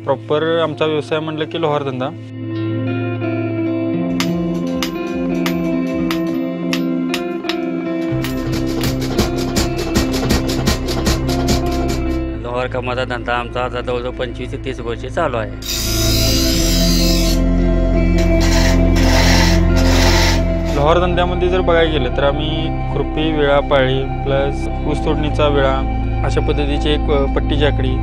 Proper आमचा व्यवसाय म्हटलं की लोहार धंदा। लोहार कामाचा धंदा आमचा आता जवळजवळ 25 ते 30 वर्षे चालू आहे। लोहार धंद्यामध्ये जर बघायला गेलं तर आम्ही खुरपी, विळा, पाळी प्लस ऊस तोडणीचा विळा अशा पद्धतीची एक पट्टी जाकडी।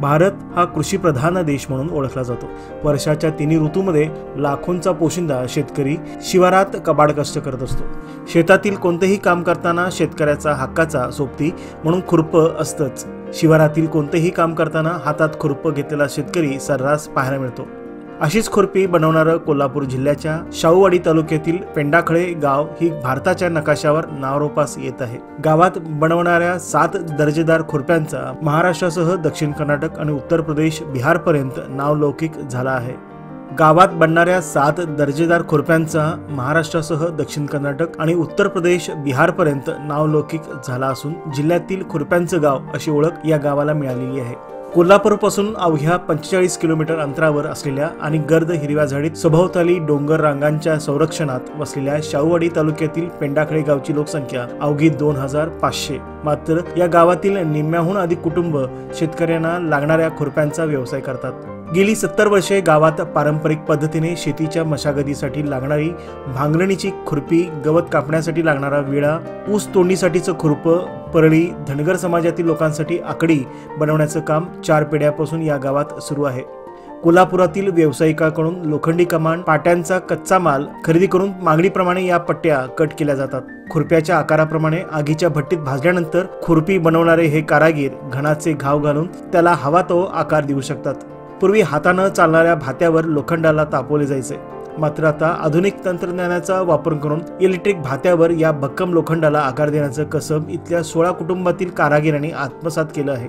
भारत हा कृषीप्रधान देश म्हणून ओळखला जातो। वर्षाच्या तिन्ही ऋतूमध्ये लाखोंचा पोशिंदा शेतकरी शिवारात कबाड कष्ट करत असतो। शेतातील कोणतेही काम करताना शेतकऱ्याचा हक्काचा सोबती म्हणून खुरप असतंच। शिवारातील कोणतेही काम करताना हातात खुरप घेतलेला शेतकरी सर्रास पाहायला मिळतो। अशीच खुरपी बनवणारं कोल्हापूर जिल्ह्याच्या शाहूवाडी तालुक्यातील पेंडाखळे गाव ही भारताच्या नकाशावर नावारूपास येत आहे। गावात बनवणाऱ्या 7 दर्जेदार खुरप्यांचा महाराष्ट्रासह दक्षिण कर्नाटक आणि उत्तर प्रदेश, बिहारपर्यंत नावलौकिक झाला आहे। गावात बनणाऱ्या 7 दर्जेदार खुरप्यांचा महाराष्ट्रासह दक्षिण कर्नाटक आणि उत्तर प्रदेश, बिहारपर्यंत नावलौकिक झाला असून जिल्ह्यातील खुरप्यांचं गाव अशी ओळख या गावाला मिळालेली आहे। कोल्हापूरपासून अवघ्या 45 किलोमीटर अंतरावर असलेल्या आणि गर्द हिरव्या झाडीत सभोवताली डोंगर रांगांच्या संरक्षणात वसलेल्या शाहूवाडी तालुक्यातील पेंडाखळे गावची लोकसंख्या अवघी 2500। मात्र या गावातील निम्म्याहून अधिक कुटुंब शेतकऱ्यांना लागणाऱ्या खुरप्यांचा व्यवसाय करतात। गेली 70 वर्षे गावात पारंपरिक पद्धतीने शेतीच्या मशागतीसाठी लागणारी भांगरणीची खुरपी, गवत कापण्यासाठी लागणारा विळा, ऊस तोडणीसाठीचं खुरप, परळी, धनगर समाजातील लोकांसाठी आकडी बनवण्याचं काम 4 पिढ्यापासून या गावात सुरू आहे। कोल्हापुरातील व्यावसायिकांकडून लोखंडी कमान, पाट्यांचा कच्चा माल खरेदी करून मागणीप्रमाणे या पट्ट्या कट केल्या जातात। खुरप्याच्या आकाराप्रमाणे आगीच्या भट्टीत भाजल्यानंतर खुरपी बनवणारे हे कारागीर घणाचे घाव घालून त्याला हवा तो आकार देऊ शकतात। पूर्वी हातानं चालणाऱ्या भात्यावर लोखंडाला तापवले जायचे, मात्र आता आधुनिक तंत्रज्ञानाचा वापर करून इलेक्ट्रिक भात्यावर या भक्कम लोखंडाला आकार देण्याचं कसब इथल्या 16 कुटुंबातील कारागिरांनी आत्मसात केलं आहे।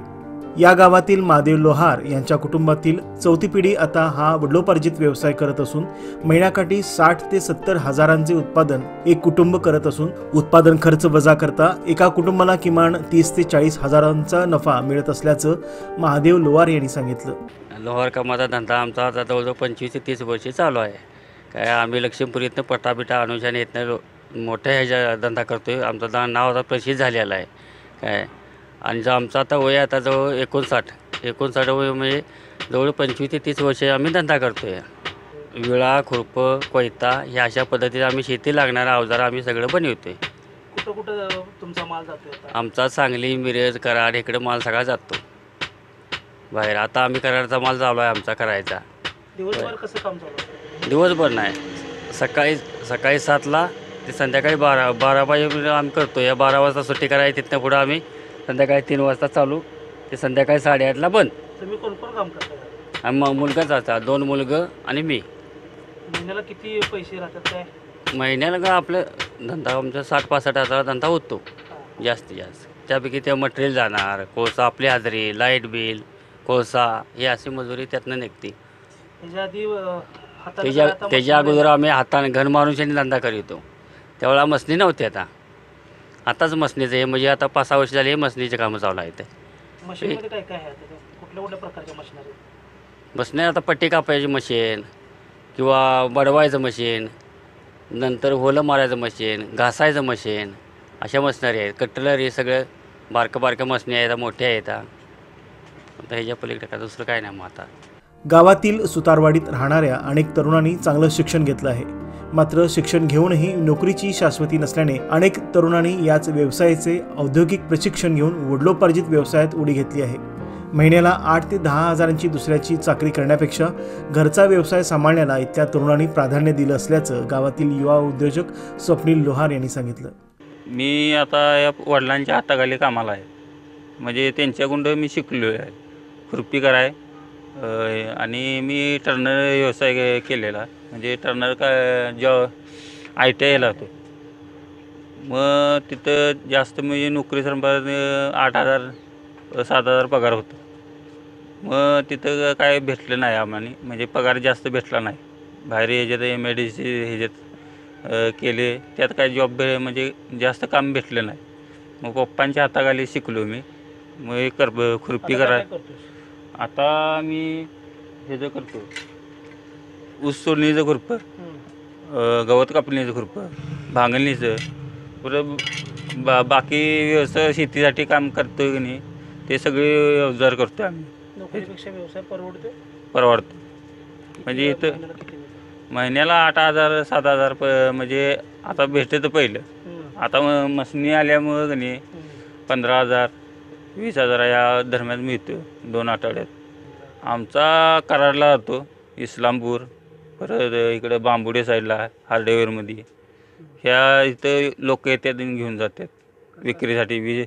या गावातील महादेव लोहार यांच्या कुटुंबातील 4थी पिढी आता हा वडिलोपार्जित व्यवसाय करत असून महिन्याकाठी 60 ते 70 हजारांचे उत्पादन एक कुटुंब करत असून उत्पादन खर्च वजा करता एका कुटुंबाला किमान 30 ते 40 हजारांचा नफा मिळत असल्याचं महादेव लोहार यांनी सांगितलं। लोहार कामाचा धंदा आमचा आता जवळजवळ 25 ते 30 वर्षे चालू आहे। काय आम्ही लक्ष्मीपुरीतनं पटाबिटा अनुषाने इथनं मोठ्या ह्याचा धंदा करतोय। आमचा नाव आता प्रसिद्ध झालेला आहे काय। आणि जो आमचा आता वय आता जवळ 59 वय म्हणजे जवळ 25 ते 30 वर्षे आम्ही धंदा करतोय। विळा, खुरप, कोयता ह्या अशा पद्धतीने आम्ही शेती लागणारा अवजार आम्ही सगळं बनवतोय। कुठं कुठं तुमचा माल जातो? आमचा सांगली, मिरज, कराड इकडे माल सगळा जातो बाहेर। आता आम्ही कराडचा माल चालू आहे आमचा करायचा। दिवसभर कसं काम चालू आहे? दिवसभर नाही, सकाळी 7ला ते संध्याकाळी 12 वाजेपर्यंत आम्ही करतो। या 12 वाजता सुट्टी करायची, तिथनं पुढं आम्ही संध्याकाळी 3 वाजता चालू ते संध्याकाळी 8:30ला बंद। तुम्ही कोण काम करता? आणि मुलगाच आता 2 मुलगं आणि मी। महिन्याला किती पैसे राहतात काय? महिन्याला का आपलं धंदा आमचा 60-65 हजार धंदा होतो जास्तीत जास्त। त्यापैकी ते मटेरियल जाणार, कोळसा आपली हाजरी, लाईट बिल, कोळसा हे अशी मजुरी त्यातनं निघते। त्याच्या अगोदर आम्ही हाताने घन मारून धंदा करीतो। त्यावेळेला मसनी नव्हती, आताच मसनीचं हे म्हणजे आता 5-6 वर्ष झाली हे मसनीचे कामं चालू आहेत। मशीनमध्ये काय काय आहे? कुठल्या प्रकारच्या मशीनरी? मशीन आता पट्टी कापायची मशीन किंवा बडवायचं मशीन, नंतर होलं मारायचं मशीन, घासायचं मशीन, अशा मशिनरी आहेत। कटलर हे सगळं बारकं मशनी आहेत, मोठ्या आहेत। आता ह्याच्या पलीकडे काय दुसरं काय नाही। मग आता गावातील सुतारवाडीत राहणाऱ्या अनेक तरुणांनी चांगलं शिक्षण घेतलं आहे, मात्र शिक्षण घेऊनही नोकरीची शाश्वती नसल्याने अनेक तरुणांनी याच व्यवसायाचे औद्योगिक प्रशिक्षण घेऊन वडिलोपार्जित व्यवसायात उडी घेतली आहे। महिन्याला 8 ते 10 हजारांची दुसऱ्याची चाकरी करण्यापेक्षा घरचा व्यवसाय सांभाळण्याला इथल्या तरुणांनी प्राधान्य दिलं असल्याचं गावातील युवा उद्योजक स्वप्नील लोहार यांनी सांगितलं। मी आता या वडिलांच्या हाताखाली कामाला आहे, म्हणजे त्यांच्याकडून मी शिकलो आहे खुरपी कराय। आणि मी टर्नर व्यवसाय केलेला, म्हणजे टर्नर काय ITIला होतो। मग तिथं जास्त म्हणजे नोकरी संपादन 8,000-7,000 पगार होतो। मग तिथं काय भेटलं नाही आम्हाला, म्हणजे पगार जास्त भेटला नाही। बाहेर ह्याच्यात MIDC ह्याच्यात केले. त्यात काय जॉब म्हणजे जास्त काम भेटलं नाही. मग पप्पांच्या हाताखाली शिकलो मी. मग हे खुरपी आता करा. काय करतोस? आता मी ह्याचं करतो, ऊस तोडणीचं खुरपं, गवत कापणीचं खुरपं, भांगलणीचं, परत बाकी व्यवसाय शेतीसाठी काम करतो की नाही ते सगळे अवजार करतो आम्ही. नोकरीपेक्षा व्यवसाय परवडतो? परवडतो. म्हणजे इथं महिन्याला किती मिळतं? महिन्याला 8,000 7,000 म्हणजे आता भेटतं पहिलं. आता मशनी आल्यामुळं की नाही 15,000 20,000 या दरम्यान मिळतो 2 आठवड्यात. आमचा कराडला जातो, इस्लामपूर, परत इकडं बांबुडे साईडला हार्डवेअरमध्ये. ह्या इथं लोक येतात आणि घेऊन जातात विक्रीसाठी.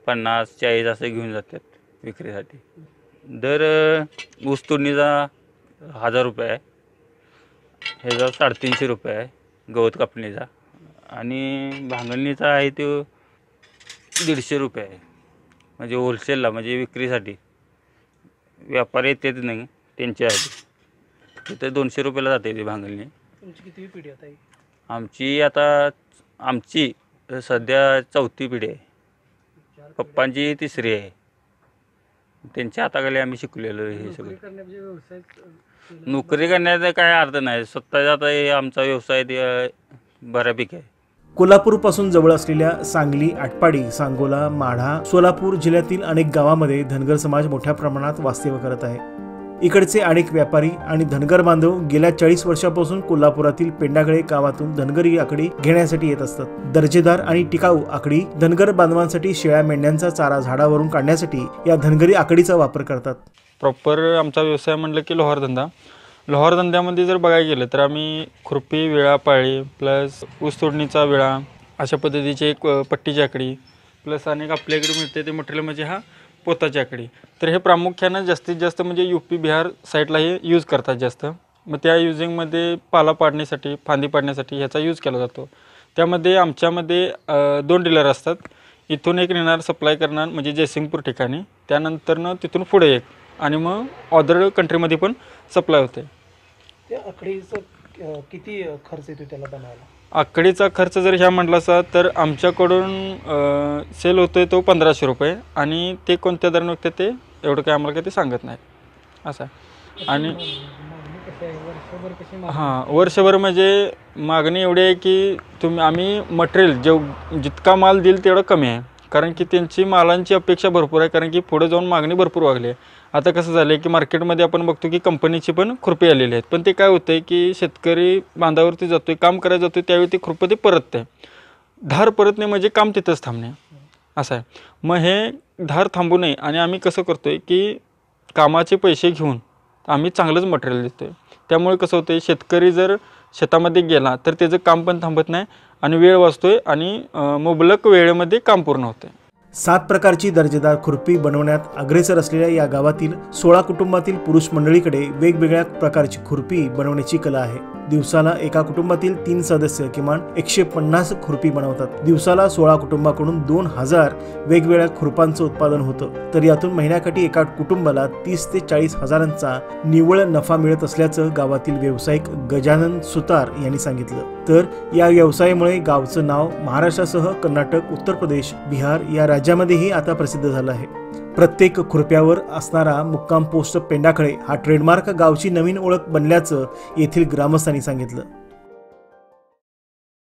50 40 असं घेऊन जातात विक्रीसाठी. दर ऊस तोडणीचा 1,000 रुपये आहे, ह्याचा 350 रुपये आहे गवत कापणीचा, आणि भांगलणीचा आहे तो 150 रुपये आहे. म्हणजे होलसेलला, म्हणजे विक्रीसाठी व्यापारी येतात नाही त्यांच्यासाठी. तिथे 200 रुपयाला जाते ती भांगलणी. तुमची किती पिढी आता ही? आमची सध्या 4थी पिढी आहे. पप्पांची 3री आहे. त्यांच्या हाताखाली आम्ही शिकलेलो हे सगळं. नोकरी करण्याचा काय अर्थ नाही. स्वतःचा आता हे आमचा व्यवसाय ते बऱ्यापैकी आहे. कोल्हापूरपासून जवळ असलेल्या सांगली, आटपाडी, सांगोला, माढा, सोलापूर जिल्ह्यातील अनेक गावांमध्ये धनगर समाज मोठ्या प्रमाणात वास्तव्य करत आहे. इकडचे अनेक व्यापारी आणि धनगर बांधव गेल्या 40 वर्षापासून कोल्हापुरातील पेंडागळे गावातून धनगरी आकडी घेण्यासाठी येत असतात. दर्जेदार आणि टिकाऊ आकडी धनगर बांधवांसाठी शेळ्या मेंढ्यांचा चारा झाडावरून काढण्यासाठी या धनगरी आकडीचा वापर करतात. प्रॉपर आमचा व्यवसाय म्हटलं की लोहार धंदा. लोहार धंद्यामध्ये जर बघायला गेलं तर आम्ही खुरपी, विळा, पाळी प्लस ऊस तोडणीचा विळा अशा पद्धतीची एक पट्टीची आकडी प्लस अनेक आपल्याकडे मिळते ते मटेरियल म्हणजे हा पोताची आकडी. तर हे प्रामुख्यानं जास्तीत जास्त म्हणजे UP बिहार साईडला हे यूज करतात जास्त. मग त्या युजिंगमध्ये पाला पाडण्यासाठी, फांदी पाडण्यासाठी ह्याचा यूज केला जातो. त्यामध्ये आमच्यामध्ये 2 डीलर असतात. इथून एक नेणार, सप्लाय करणार म्हणजे जयसिंगपूर ठिकाणी, त्यानंतरनं तिथून पुढे एक, आणि मग अदर कंट्रीमध्ये पण सप्लाय होते. त्या आकडीचं किती खर्च येतो त्याला बनवायला? आकडीचा खर्च जर ह्या म्हटला असा तर आमच्याकडून सेल होतोय तो 1,500 रुपये, आणि ते कोणत्या दराने विकते ते एवढं काय आम्हाला काही ते सांगत नाही असं आहे. आणि हां, वर्षभर म्हणजे मागणी एवढी आहे की आम्ही मटेरियल जितका माल देईल तेवढं कमी आहे. कारण की त्यांची मालांची अपेक्षा भरपूर आहे, कारण की पुढे जाऊन मागणी भरपूर वाढली आहे. आता कसं झालं आहे की मार्केटमध्ये आपण बघतो की कंपनीची पण खुरपी आलेली आहेत, पण ते काय होतं आहे की शेतकरी बांधावरती जातो आहे, काम करायला जातो आहे, त्यावेळी ते खुरपं ते परतते. धार परतणे म्हणजे काम तिथंच थांबणे असं आहे. मग हे धार थांबू नये आणि आम्ही कसं करतो आहे की कामाचे पैसे घेऊन आम्ही चांगलंच मटेरियल देतो आहे. त्यामुळे कसं होतं आहे, शेतकरी जर शेतामध्ये गेला तर त्याचं काम पण थांबत नाही आणि वेळ वाचतो आहे आणि मुबलक वेळेमध्ये काम पूर्ण होतं आहे. 7 प्रकारची दर्जेदार खुरपी बनवण्यात अग्रेसर असलेल्या या गावातील 16 कुटुंबातील पुरुष मंडळीकडे वेगवेगळ्या प्रकारची खुरपी बनवण्याची कला आहे. दिवसाला एका कुटुंबातील 3 सदस्य किमान 150 खुरपी बनवतात. दिवसाला 16 कुटुंबाकडून 2,000 वेगवेगळ्या खुरपांचं उत्पादन होतं. तर यातून महिन्याकाठी एका कुटुंबाला 30 ते 40 हजारांचा निव्वळ नफा मिळत असल्याचं गावातील व्यावसायिक गजानन सुतार यांनी सांगितलं. तर या व्यवसायामुळे गावचं नाव महाराष्ट्रासह कर्नाटक, उत्तर प्रदेश, बिहार या राज्यामध्येही आता प्रसिद्ध झालं आहे. प्रत्येक खुरप्यावर असणारा मुक्काम पोस्ट पेंडाखळे हा ट्रेडमार्क गावची नवीन ओळख बनल्याचं येथील ग्रामस्थांनी सांगितलं.